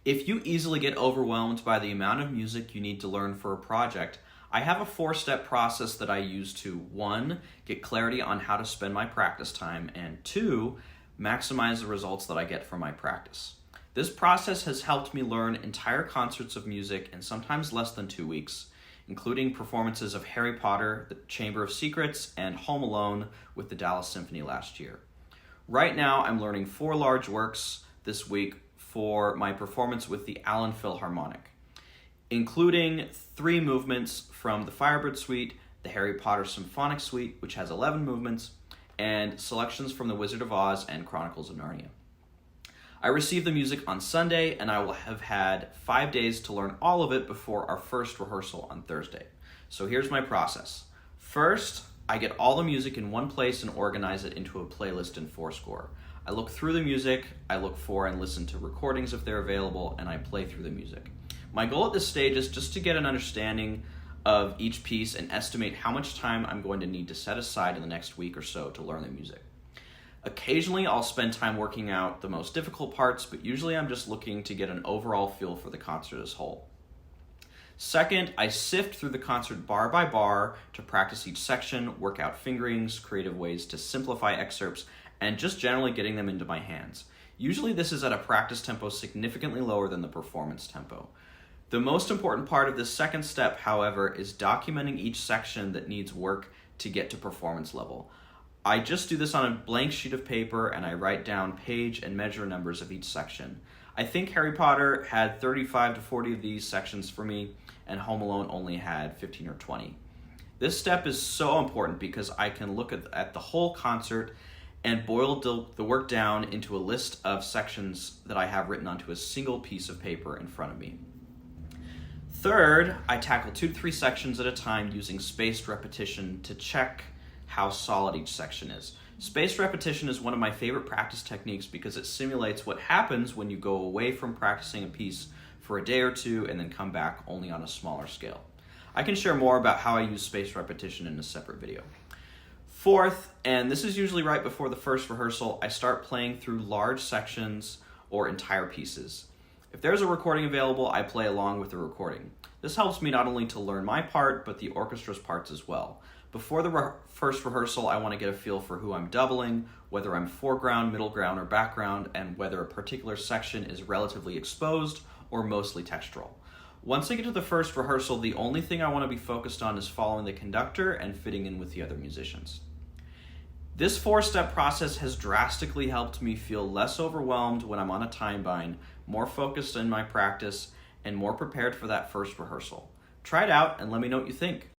If you easily get overwhelmed by the amount of music you need to learn for a project, I have a 4-step process that I use to 1. Get clarity on how to spend my practice time, and 2. Maximize the results that I get from my practice. This process has helped me learn entire concerts of music in sometimes less than 2 weeks, including performances of Harry Potter, The Chamber of Secrets, and Home Alone with the Dallas Symphony last year. Right now, I'm learning 4 large works this week for my performance with the Allen Philharmonic, including 3 movements from the Firebird Suite, the Harry Potter Symphonic Suite, which has 11 movements, and selections from The Wizard of Oz and Chronicles of Narnia. I received the music on Sunday, and I will have had 5 days to learn all of it before our first rehearsal on Thursday. So here's my process. First, I get all the music in one place and organize it into a playlist in Fourscore. I look through the music, I look for and listen to recordings if they're available, and I play through the music. My goal at this stage is just to get an understanding of each piece and estimate how much time I'm going to need to set aside in the next week or so to learn the music. Occasionally, I'll spend time working out the most difficult parts, but usually I'm just looking to get an overall feel for the concert as a whole. Second, I sift through the concert bar by bar to practice each section, work out fingerings, creative ways to simplify excerpts, and just generally getting them into my hands. Usually this is at a practice tempo significantly lower than the performance tempo. The most important part of this second step, however, is documenting each section that needs work to get to performance level. I just do this on a blank sheet of paper and I write down page and measure numbers of each section. I think Harry Potter had 35 to 40 of these sections for me, and Home Alone only had 15 or 20. This step is so important because I can look at the whole concert and boil the work down into a list of sections that I have written onto a single piece of paper in front of me. Third, I tackle 2 to 3 sections at a time using spaced repetition to check how solid each section is. Spaced repetition is one of my favorite practice techniques because it simulates what happens when you go away from practicing a piece for a day or 2 and then come back only on a smaller scale. I can share more about how I use spaced repetition in a separate video. Fourth, and this is usually right before the first rehearsal, I start playing through large sections or entire pieces. If there's a recording available, I play along with the recording. This helps me not only to learn my part, but the orchestra's parts as well. Before the first rehearsal, I want to get a feel for who I'm doubling, whether I'm foreground, middle ground, or background, and whether a particular section is relatively exposed or mostly textural. Once I get to the first rehearsal, the only thing I want to be focused on is following the conductor and fitting in with the other musicians. This 4-step process has drastically helped me feel less overwhelmed when I'm on a time bind, more focused in my practice, and more prepared for that first rehearsal. Try it out and let me know what you think.